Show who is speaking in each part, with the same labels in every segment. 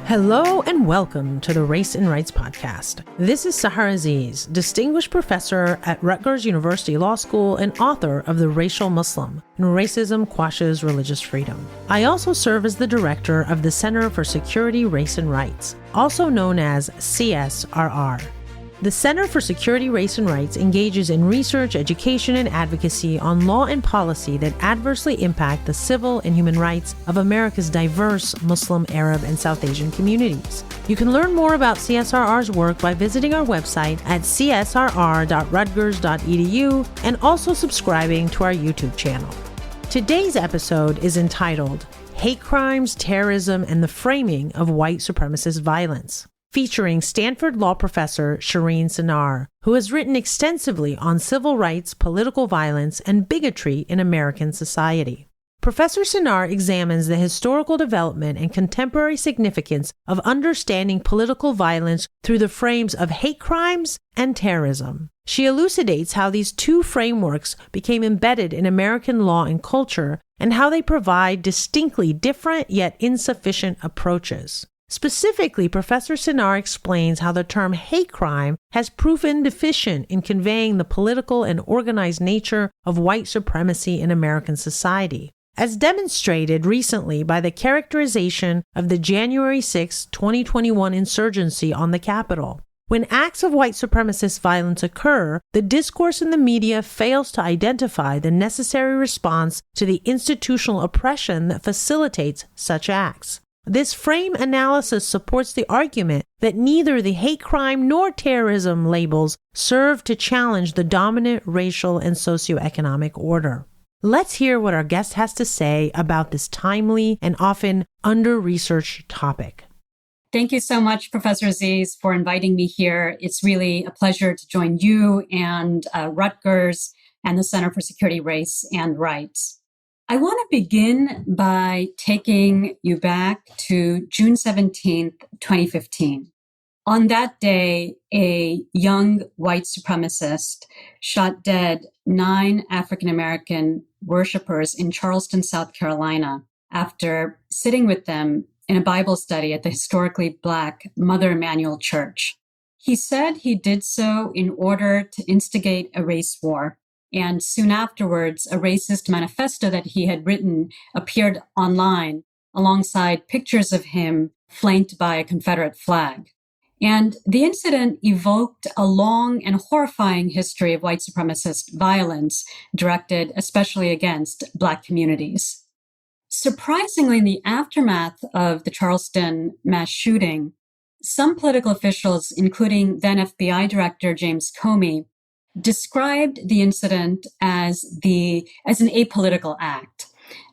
Speaker 1: Hello and welcome to the Race and Rights Podcast. This is Sahar Aziz, distinguished professor at Rutgers University Law School and author of The Racial Muslim, and Racism Quashes Religious Freedom. I also serve as the director of the Center for Security, Race and Rights, also known as CSRR. The Center for Security, Race and Rights engages in research, education, and advocacy on law and policy that adversely impact the civil and human rights of America's diverse Muslim, Arab, and South Asian communities. You can learn more about CSRR's work by visiting our website at csrr.rutgers.edu and also subscribing to our YouTube channel. Today's episode is entitled Hate Crimes, Terrorism, and the Framing of White Supremacist Violence, featuring Stanford law professor Shirin Sinnar, who has written extensively on civil rights, political violence, and bigotry in American society. Professor Sinnar examines the historical development and contemporary significance of understanding political violence through the frames of hate crimes and terrorism. She elucidates how these two frameworks became embedded in American law and culture, and how they provide distinctly different yet insufficient approaches. Specifically, Professor Sinnar explains how the term hate crime has proven deficient in conveying the political and organized nature of white supremacy in American society, as demonstrated recently by the characterization of the January 6, 2021 insurgency on the Capitol. When acts of white supremacist violence occur, the discourse in the media fails to identify the necessary response to the institutional oppression that facilitates such acts. This frame analysis supports the argument that neither the hate crime nor terrorism labels serve to challenge the dominant racial and socioeconomic order. Let's hear what our guest has to say about this timely and often under-researched topic.
Speaker 2: Thank you so much, Professor Aziz, for inviting me here. It's really a pleasure to join you and Rutgers and the Center for Security, Race and Rights. I want to begin by taking you back to June 17th, 2015. On that day, a young white supremacist shot dead 9 African-American worshipers in Charleston, South Carolina, after sitting with them in a Bible study at the historically Black Mother Emanuel Church. He said he did so in order to instigate a race war. And soon afterwards, a racist manifesto that he had written appeared online alongside pictures of him flanked by a Confederate flag. And the incident evoked a long and horrifying history of white supremacist violence directed especially against Black communities. Surprisingly, in the aftermath of the Charleston mass shooting, some political officials, including then FBI Director James Comey, described the incident as an apolitical act,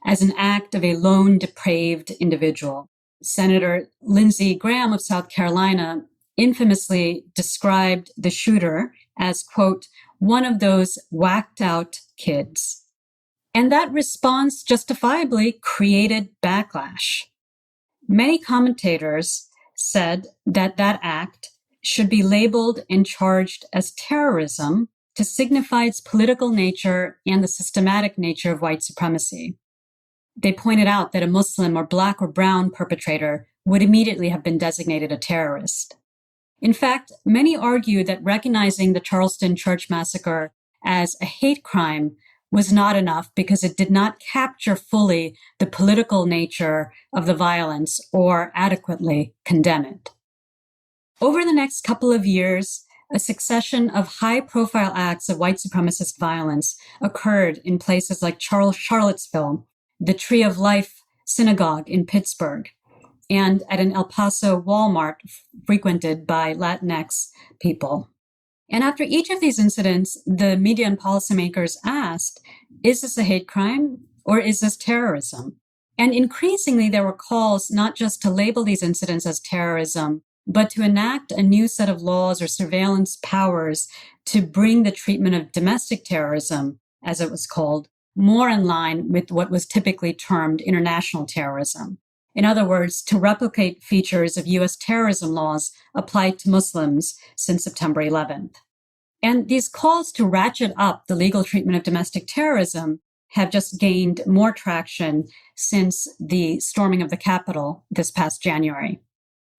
Speaker 2: as an act of a lone, depraved individual. Senator Lindsey Graham of South Carolina infamously described the shooter as, quote, one of those whacked out kids. And that response justifiably created backlash. Many commentators said that that act should be labeled and charged as terrorism to signify its political nature and the systematic nature of white supremacy. They pointed out that a Muslim or Black or brown perpetrator would immediately have been designated a terrorist. In fact, many argue that recognizing the Charleston church massacre as a hate crime was not enough because it did not capture fully the political nature of the violence or adequately condemn it. Over the next couple of years, a succession of high-profile acts of white supremacist violence occurred in places like Charlottesville, the Tree of Life Synagogue in Pittsburgh, and at an El Paso Walmart frequented by Latinx people. And after each of these incidents, the media and policymakers asked, is this a hate crime or is this terrorism? And increasingly, there were calls not just to label these incidents as terrorism, but to enact a new set of laws or surveillance powers to bring the treatment of domestic terrorism, as it was called, more in line with what was typically termed international terrorism. In other words, to replicate features of U.S. terrorism laws applied to Muslims since September 11th. And these calls to ratchet up the legal treatment of domestic terrorism have just gained more traction since the storming of the Capitol this past January.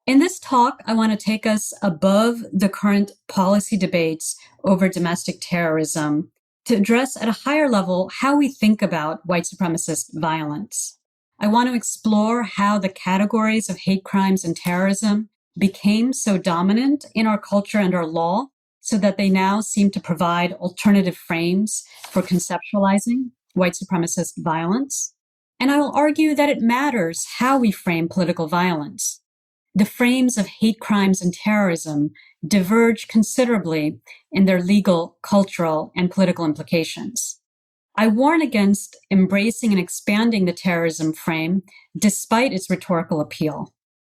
Speaker 2: In this talk, I want to take us above the current policy debates over domestic terrorism to address at a higher level how we think about white supremacist violence. I want to explore how the categories of hate crimes and terrorism became so dominant in our culture and our law so that they now seem to provide alternative frames for conceptualizing white supremacist violence. And I will argue that it matters how we frame political violence. The frames of hate crimes and terrorism diverge considerably in their legal, cultural, and political implications. I warn against embracing and expanding the terrorism frame despite its rhetorical appeal.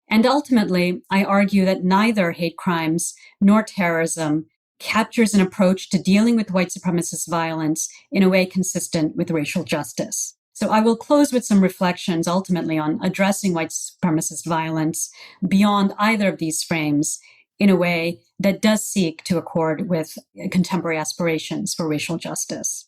Speaker 2: And ultimately, I argue that neither hate crimes nor terrorism captures an approach to dealing with white supremacist violence in a way consistent with racial justice. So I will close with some reflections ultimately on addressing white supremacist violence beyond either of these frames in a way that does seek to accord with contemporary aspirations for racial justice.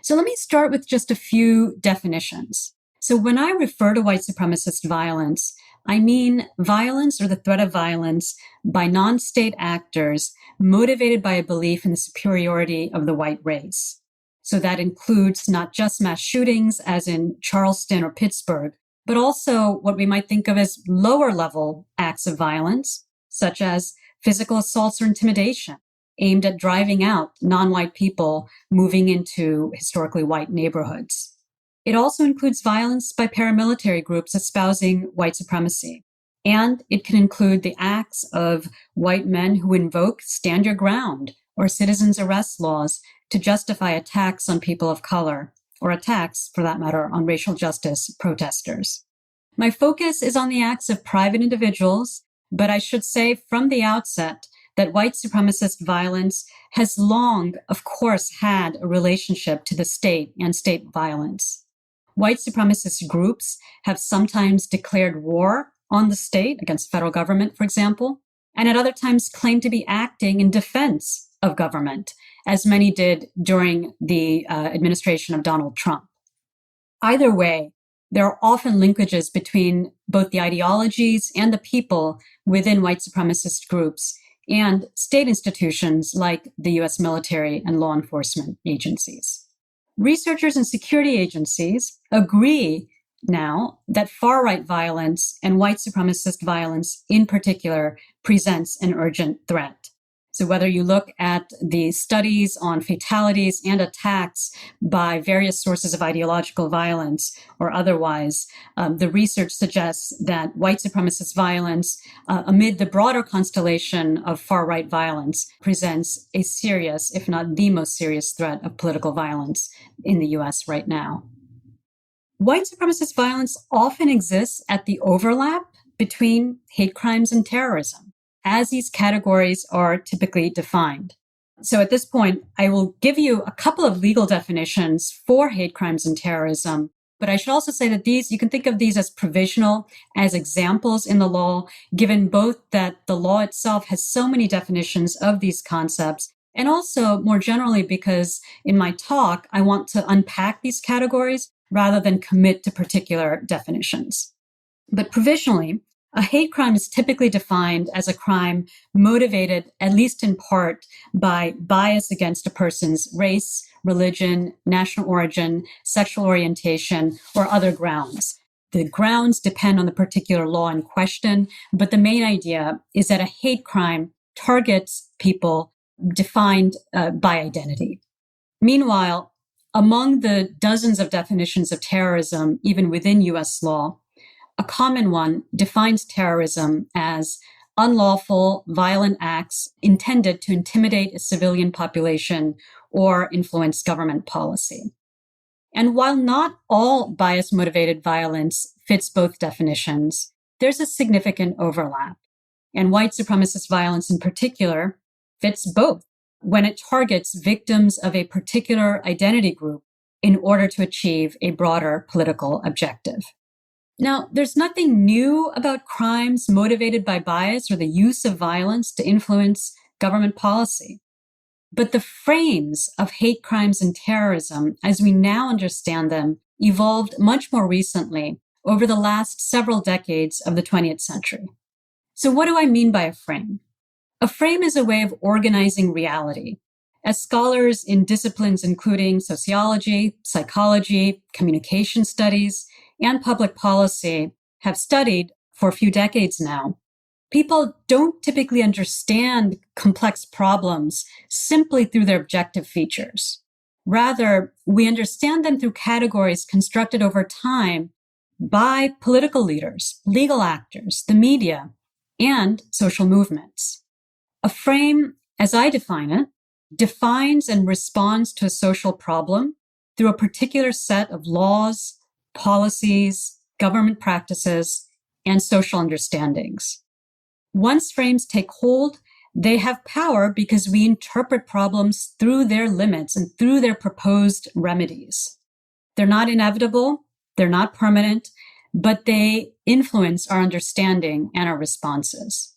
Speaker 2: So let me start with just a few definitions. So when I refer to white supremacist violence, I mean violence or the threat of violence by non-state actors motivated by a belief in the superiority of the white race. So that includes not just mass shootings, as in Charleston or Pittsburgh, but also what we might think of as lower level acts of violence, such as physical assaults or intimidation, aimed at driving out non-white people moving into historically white neighborhoods. It also includes violence by paramilitary groups espousing white supremacy. And it can include the acts of white men who invoke stand your ground or citizens arrest laws to justify attacks on people of color, or attacks, for that matter, on racial justice protesters. My focus is on the acts of private individuals, but I should say from the outset that white supremacist violence has long, of course, had a relationship to the state and state violence. White supremacist groups have sometimes declared war on the state against federal government, for example, and at other times claimed to be acting in defense of government, as many did during the administration of Donald Trump. Either way, there are often linkages between both the ideologies and the people within white supremacist groups and state institutions like the US military and law enforcement agencies. Researchers and security agencies agree now that far-right violence and white supremacist violence in particular presents an urgent threat. So whether you look at the studies on fatalities and attacks by various sources of ideological violence or otherwise, the research suggests that white supremacist violence, amid the broader constellation of far-right violence, presents a serious, if not the most serious threat of political violence in the US right now. White supremacist violence often exists at the overlap between hate crimes and terrorism, as these categories are typically defined. So at this point, I will give you a couple of legal definitions for hate crimes and terrorism, but I should also say that you can think of these as provisional, as examples in the law, given both that the law itself has so many definitions of these concepts, and also more generally because in my talk, I want to unpack these categories rather than commit to particular definitions. But provisionally, a hate crime is typically defined as a crime motivated, at least in part, by bias against a person's race, religion, national origin, sexual orientation, or other grounds. The grounds depend on the particular law in question, but the main idea is that a hate crime targets people defined by identity. Meanwhile, among the dozens of definitions of terrorism, even within US law, a common one defines terrorism as unlawful, violent acts intended to intimidate a civilian population or influence government policy. And while not all bias-motivated violence fits both definitions, there's a significant overlap. And white supremacist violence in particular fits both when it targets victims of a particular identity group in order to achieve a broader political objective. Now, there's nothing new about crimes motivated by bias or the use of violence to influence government policy. But the frames of hate crimes and terrorism, as we now understand them, evolved much more recently over the last several decades of the 20th century. So what do I mean by a frame? A frame is a way of organizing reality. As scholars in disciplines including sociology, psychology, communication studies, and public policy have studied for a few decades now, people don't typically understand complex problems simply through their objective features. Rather, we understand them through categories constructed over time by political leaders, legal actors, the media, and social movements. A frame, as I define it, defines and responds to a social problem through a particular set of laws, policies, government practices, and social understandings. Once frames take hold, they have power because we interpret problems through their limits and through their proposed remedies. They're not inevitable, they're not permanent, but they influence our understanding and our responses.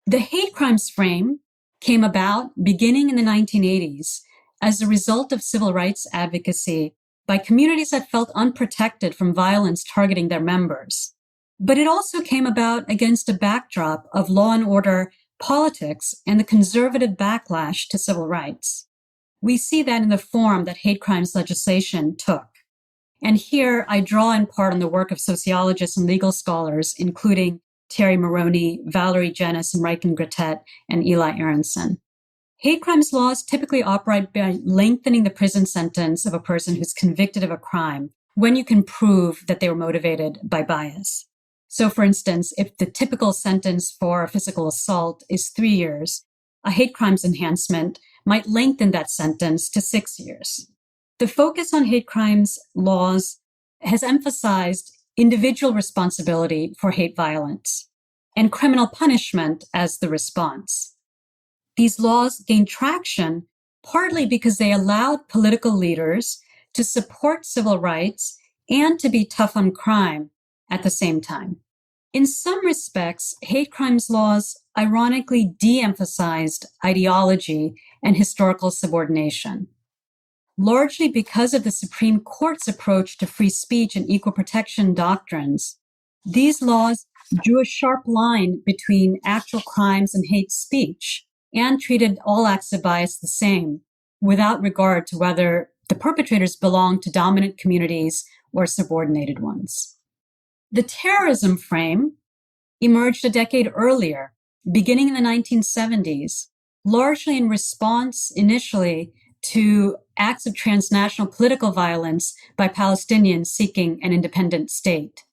Speaker 2: The hate crimes frame came about beginning in the 1980s as a result of civil rights advocacy by communities that felt unprotected from violence targeting their members. But it also came about against a backdrop of law and order politics and the conservative backlash to civil rights. We see that in the form that hate crimes legislation took. And here I draw in part on the work of sociologists and legal scholars, including Terry Maroney, Valerie Jennis, and Riken Grattet, and Eli Aronson. Hate crimes laws typically operate by lengthening the prison sentence of a person who's convicted of a crime when you can prove that they were motivated by bias. So, for instance, if the typical sentence for a physical assault is 3 years, a hate crimes enhancement might lengthen that sentence to 6 years. The focus on hate crimes laws has emphasized individual responsibility for hate violence and criminal punishment as the response. These laws gained traction partly because they allowed political leaders to support civil rights and to be tough on crime at the same time. In some respects, hate crimes laws ironically de-emphasized ideology and historical subordination. Largely because of the Supreme Court's approach to free speech and equal protection doctrines, these laws drew a sharp line between actual crimes and hate speech and treated all acts of bias the same, without regard to whether the perpetrators belonged to dominant communities or subordinated ones. The terrorism frame emerged a decade earlier, beginning in the 1970s, largely in response initially to acts of transnational political violence by Palestinians seeking an independent state.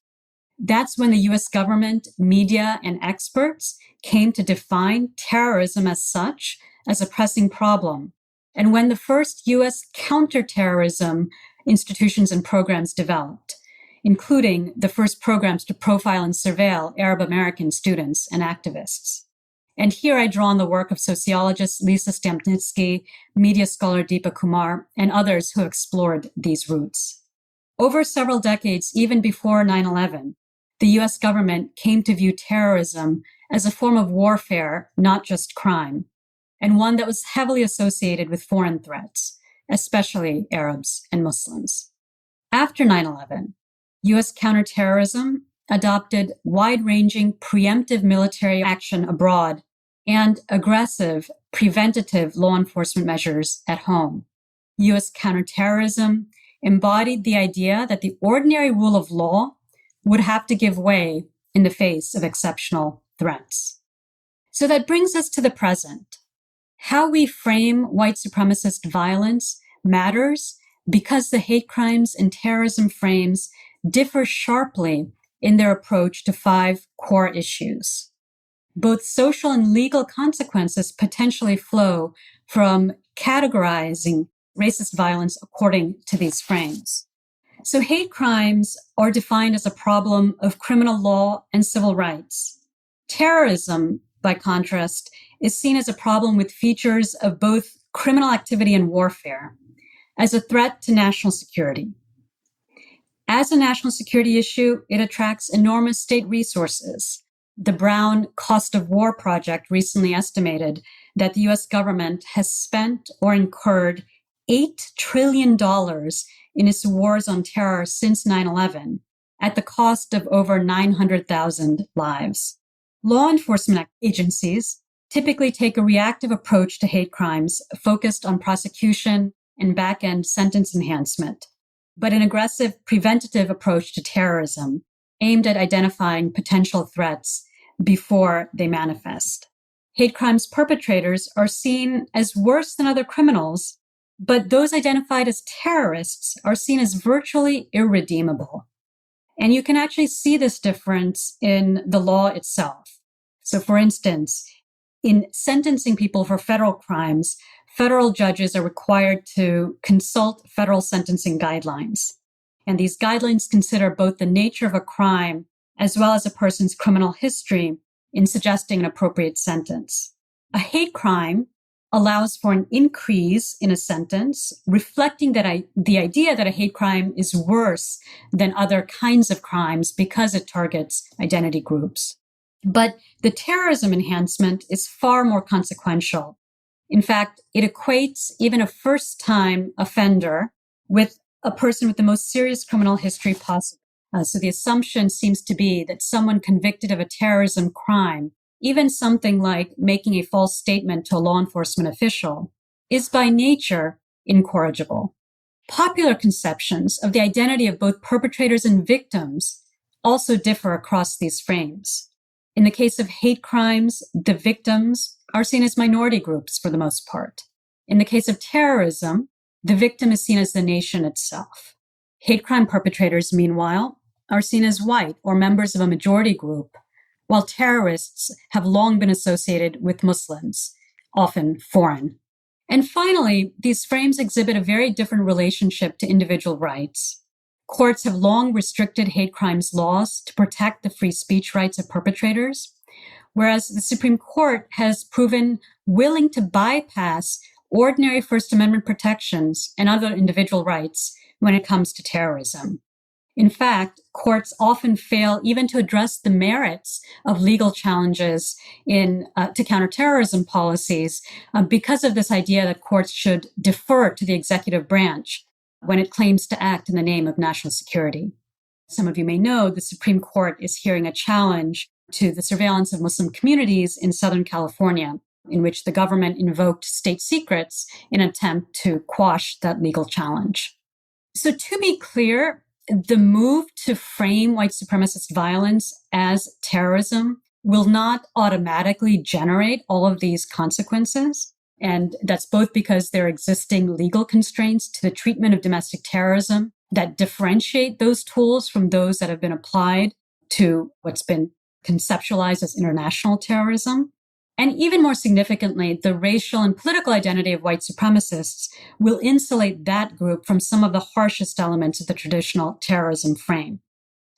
Speaker 2: That's when the US government, media, and experts came to define terrorism as such as a pressing problem, and when the first US counterterrorism institutions and programs developed, including the first programs to profile and surveil Arab American students and activists. And here I draw on the work of sociologist Lisa Stampnitsky, media scholar Deepa Kumar, and others who explored these roots. Over several decades, even before 9/11, the US government came to view terrorism as a form of warfare, not just crime, and one that was heavily associated with foreign threats, especially Arabs and Muslims. After 9/11, US counterterrorism adopted wide-ranging preemptive military action abroad and aggressive preventative law enforcement measures at home. US counterterrorism embodied the idea that the ordinary rule of law would have to give way in the face of exceptional threats. So that brings us to the present. How we frame white supremacist violence matters because the hate crimes and terrorism frames differ sharply in their approach to 5 core issues. Both social and legal consequences potentially flow from categorizing racist violence according to these frames. So hate crimes are defined as a problem of criminal law and civil rights. Terrorism, by contrast, is seen as a problem with features of both criminal activity and warfare, as a threat to national security. As a national security issue, it attracts enormous state resources. The Brown Cost of War Project recently estimated that the US government has spent or incurred $8 trillion in its wars on terror since 9/11, at the cost of over 900,000 lives. Law enforcement agencies typically take a reactive approach to hate crimes focused on prosecution and back-end sentence enhancement, but an aggressive preventative approach to terrorism aimed at identifying potential threats before they manifest. Hate crimes perpetrators are seen as worse than other criminals, but those identified as terrorists are seen as virtually irredeemable. And you can actually see this difference in the law itself. So, for instance, in sentencing people for federal crimes, federal judges are required to consult federal sentencing guidelines. And these guidelines consider both the nature of a crime as well as a person's criminal history in suggesting an appropriate sentence. A hate crime allows for an increase in a sentence, reflecting that the idea that a hate crime is worse than other kinds of crimes because it targets identity groups. But the terrorism enhancement is far more consequential. In fact, it equates even a first-time offender with a person with the most serious criminal history possible. So the assumption seems to be that someone convicted of a terrorism crime, even something like making a false statement to a law enforcement official, is by nature incorrigible. Popular conceptions of the identity of both perpetrators and victims also differ across these frames. In the case of hate crimes, the victims are seen as minority groups for the most part. In the case of terrorism, the victim is seen as the nation itself. Hate crime perpetrators, meanwhile, are seen as white or members of a majority group, while terrorists have long been associated with Muslims, often foreign. And finally, these frames exhibit a very different relationship to individual rights. Courts have long restricted hate crimes laws to protect the free speech rights of perpetrators, whereas the Supreme Court has proven willing to bypass ordinary First Amendment protections and other individual rights when it comes to terrorism. In fact, courts often fail even to address the merits of legal challenges to counterterrorism policies because of this idea that courts should defer to the executive branch when it claims to act in the name of national security. Some of you may know the Supreme Court is hearing a challenge to the surveillance of Muslim communities in Southern California, in which the government invoked state secrets in an attempt to quash that legal challenge. So to be clear, the move to frame white supremacist violence as terrorism will not automatically generate all of these consequences. And that's both because there are existing legal constraints to the treatment of domestic terrorism that differentiate those tools from those that have been applied to what's been conceptualized as international terrorism. And even more significantly, the racial and political identity of white supremacists will insulate that group from some of the harshest elements of the traditional terrorism frame.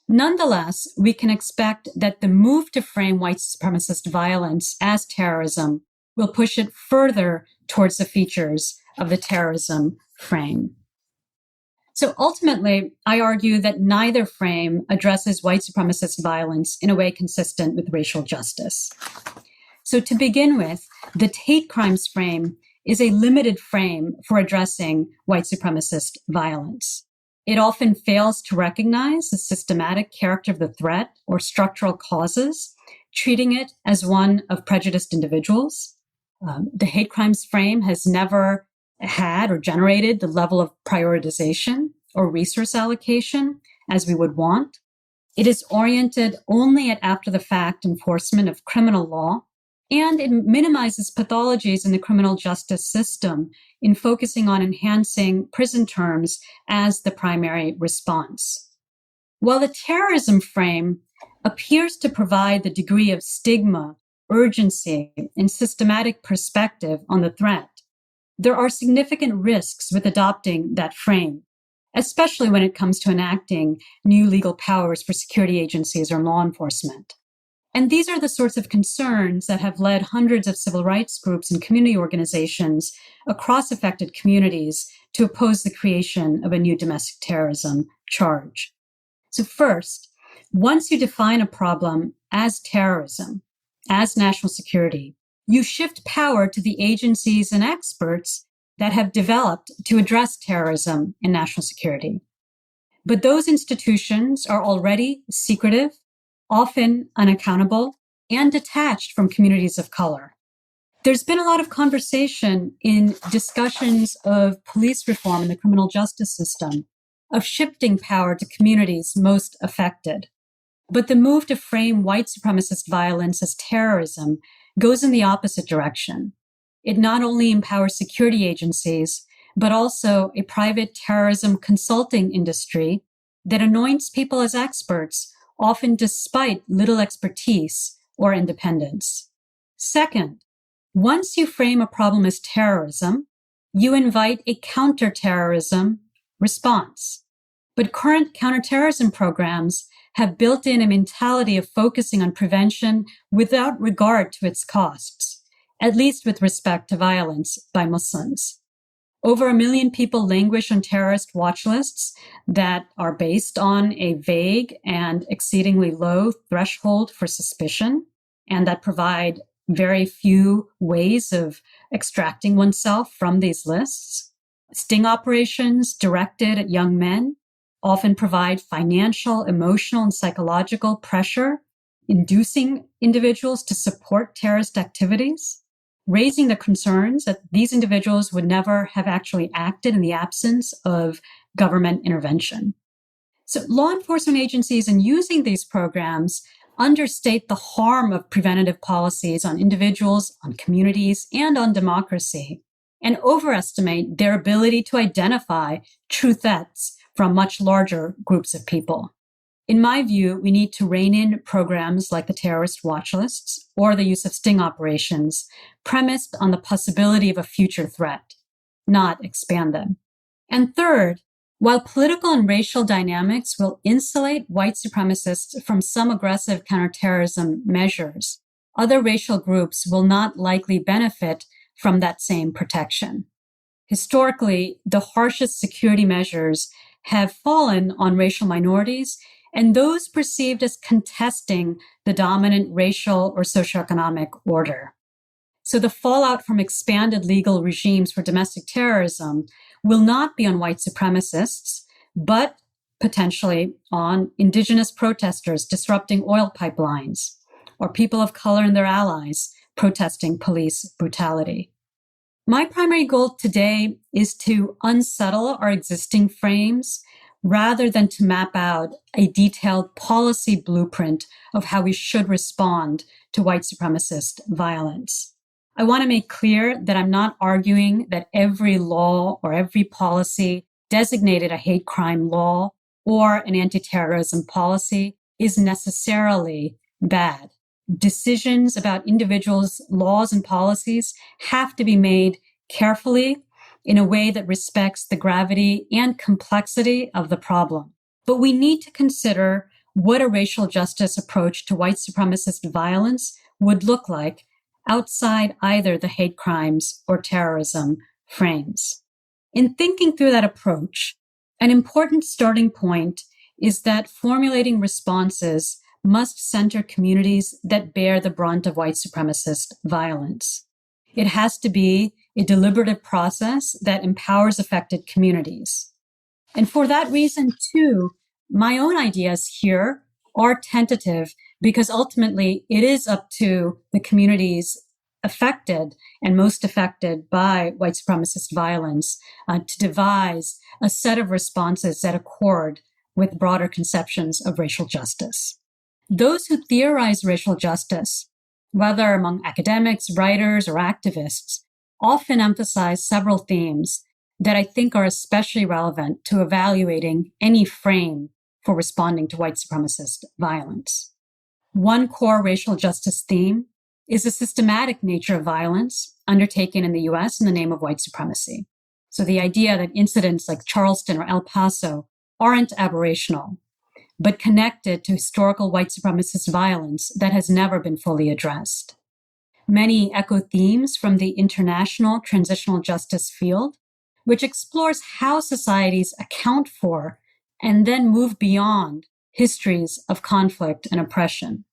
Speaker 2: Nonetheless, we can expect that the move to frame white supremacist violence as terrorism will push it further towards the features of the terrorism frame. So ultimately, I argue that neither frame addresses white supremacist violence in a way consistent with racial justice. So to begin with, the hate crimes frame is a limited frame for addressing white supremacist violence. It often fails to recognize the systematic character of the threat or structural causes, treating it as one of prejudiced individuals. The hate crimes frame has never had or generated the level of prioritization or resource allocation as we would want. It is oriented only at after-the-fact enforcement of criminal law, and it minimizes pathologies in the criminal justice system in focusing on enhancing prison terms as the primary response. While the terrorism frame appears to provide the degree of stigma, urgency, and systematic perspective on the threat, there are significant risks with adopting that frame, especially when it comes to enacting new legal powers for security agencies or law enforcement. And these are the sorts of concerns that have led hundreds of civil rights groups and community organizations across affected communities to oppose the creation of a new domestic terrorism charge. So first, once you define a problem as terrorism, as national security, you shift power to the agencies and experts that have developed to address terrorism and national security. But those institutions are already secretive, often unaccountable, and detached from communities of color. There's been a lot of conversation in discussions of police reform in the criminal justice system, of shifting power to communities most affected. But the move to frame white supremacist violence as terrorism goes in the opposite direction. It not only empowers security agencies, but also a private terrorism consulting industry that anoints people as experts, often despite little expertise or independence. Second, once you frame a problem as terrorism, you invite a counterterrorism response. But current counterterrorism programs have built in a mentality of focusing on prevention without regard to its costs, at least with respect to violence by Muslims. Over 1 million people languish on terrorist watch lists that are based on a vague and exceedingly low threshold for suspicion, and that provide very few ways of extracting oneself from these lists. Sting operations directed at young men often provide financial, emotional, and psychological pressure, inducing individuals to support terrorist activities, raising the concerns that these individuals would never have actually acted in the absence of government intervention. So law enforcement agencies in using these programs understate the harm of preventative policies on individuals, on communities, and on democracy, and overestimate their ability to identify true threats from much larger groups of people. In my view, we need to rein in programs like the terrorist watch lists or the use of sting operations premised on the possibility of a future threat, not expand them. And third, while political and racial dynamics will insulate white supremacists from some aggressive counterterrorism measures, other racial groups will not likely benefit from that same protection. Historically, the harshest security measures have fallen on racial minorities and those perceived as contesting the dominant racial or socioeconomic order. So the fallout from expanded legal regimes for domestic terrorism will not be on white supremacists, but potentially on indigenous protesters disrupting oil pipelines, or people of color and their allies protesting police brutality. My primary goal today is to unsettle our existing frames rather than to map out a detailed policy blueprint of how we should respond to white supremacist violence. I want to make clear that I'm not arguing that every law or every policy designated a hate crime law or an anti-terrorism policy is necessarily bad. Decisions about individuals' laws and policies have to be made carefully in a way that respects the gravity and complexity of the problem. But we need to consider what a racial justice approach to white supremacist violence would look like outside either the hate crimes or terrorism frames. In thinking through that approach, an important starting point is that formulating responses must center communities that bear the brunt of white supremacist violence. It has to be a deliberative process that empowers affected communities. And for that reason, too, my own ideas here are tentative because ultimately it is up to the communities affected and most affected by white supremacist violence to devise a set of responses that accord with broader conceptions of racial justice. Those who theorize racial justice, whether among academics, writers, or activists, often emphasize several themes that I think are especially relevant to evaluating any frame for responding to white supremacist violence. One core racial justice theme is the systematic nature of violence undertaken in the US in the name of white supremacy. So the idea that incidents like Charleston or El Paso aren't aberrational, but connected to historical white supremacist violence that has never been fully addressed. Many echo themes from the international transitional justice field, which explores how societies account for and then move beyond histories of conflict and oppression.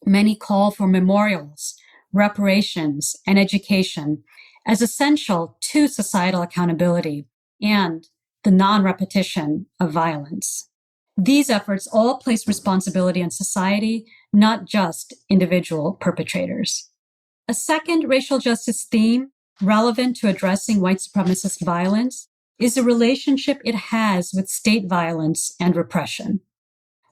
Speaker 2: Many call for memorials, reparations, and education as essential to societal accountability and the non-repetition of violence. These efforts all place responsibility on society not just individual perpetrators. A second racial justice theme relevant to addressing white supremacist violence is the relationship it has with state violence and repression.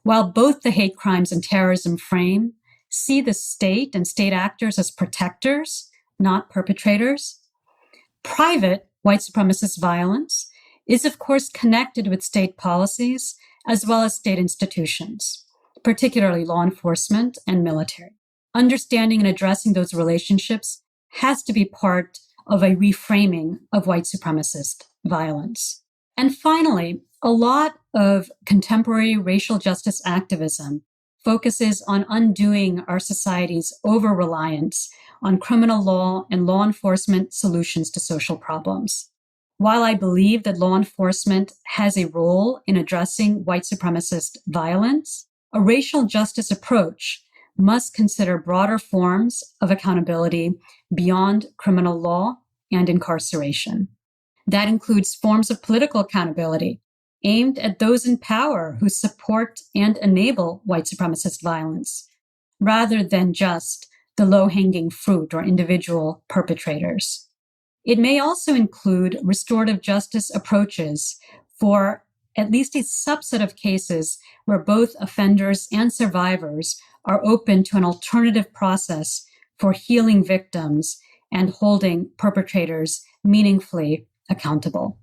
Speaker 2: While both the hate crimes and terrorism frame see the state and state actors as protectors, not perpetrators, private white supremacist violence is, of course, connected with state policies as well as state institutions, particularly law enforcement and military. Understanding and addressing those relationships has to be part of a reframing of white supremacist violence. And finally, a lot of contemporary racial justice activism focuses on undoing our society's over-reliance on criminal law and law enforcement solutions to social problems. While I believe that law enforcement has a role in addressing white supremacist violence, a racial justice approach must consider broader forms of accountability beyond criminal law and incarceration. That includes forms of political accountability aimed at those in power who support and enable white supremacist violence, rather than just the low-hanging fruit or individual perpetrators. It may also include restorative justice approaches for at least a subset of cases where both offenders and survivors are open to an alternative process for healing victims and holding perpetrators meaningfully accountable.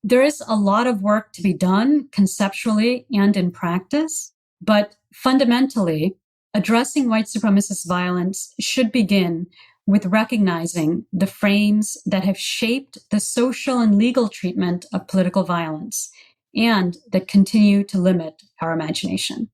Speaker 2: There is a lot of work to be done conceptually and in practice, but fundamentally, addressing white supremacist violence should begin with recognizing the frames that have shaped the social and legal treatment of political violence and that continue to limit our imagination.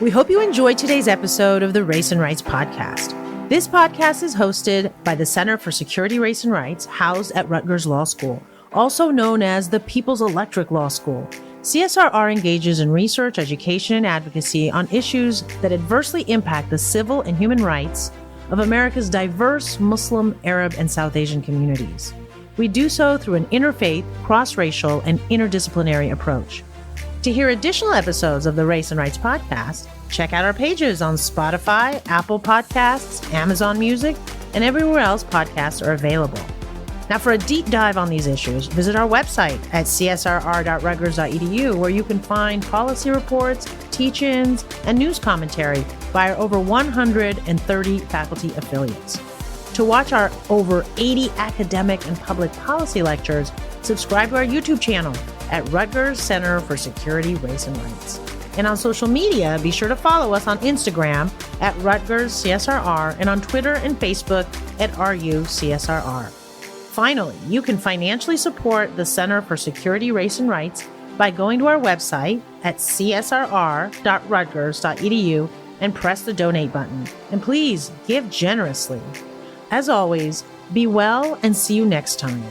Speaker 1: We hope you enjoyed today's episode of the Race and Rights podcast. This podcast is hosted by the Center for Security, Race and Rights, housed at Rutgers Law School, also known as the People's Electric Law School. CSRR engages in research, education, and advocacy on issues that adversely impact the civil and human rights of America's diverse Muslim, Arab, and South Asian communities. We do so through an interfaith, cross-racial, and interdisciplinary approach. To hear additional episodes of the Race and Rights podcast, check out our pages on Spotify, Apple Podcasts, Amazon Music, and everywhere else podcasts are available. Now, for a deep dive on these issues, visit our website at csrr.rutgers.edu, where you can find policy reports, teach-ins, and news commentary by our over 130 faculty affiliates. To watch our over 80 academic and public policy lectures, subscribe to our YouTube channel at Rutgers Center for Security, Race and Rights. And on social media, be sure to follow us on Instagram at Rutgers CSRR and on Twitter and Facebook at RUCSRR. Finally, you can financially support the Center for Security, Race and Rights by going to our website at csrr.rutgers.edu and press the donate button. And please give generously. As always, be well and see you next time.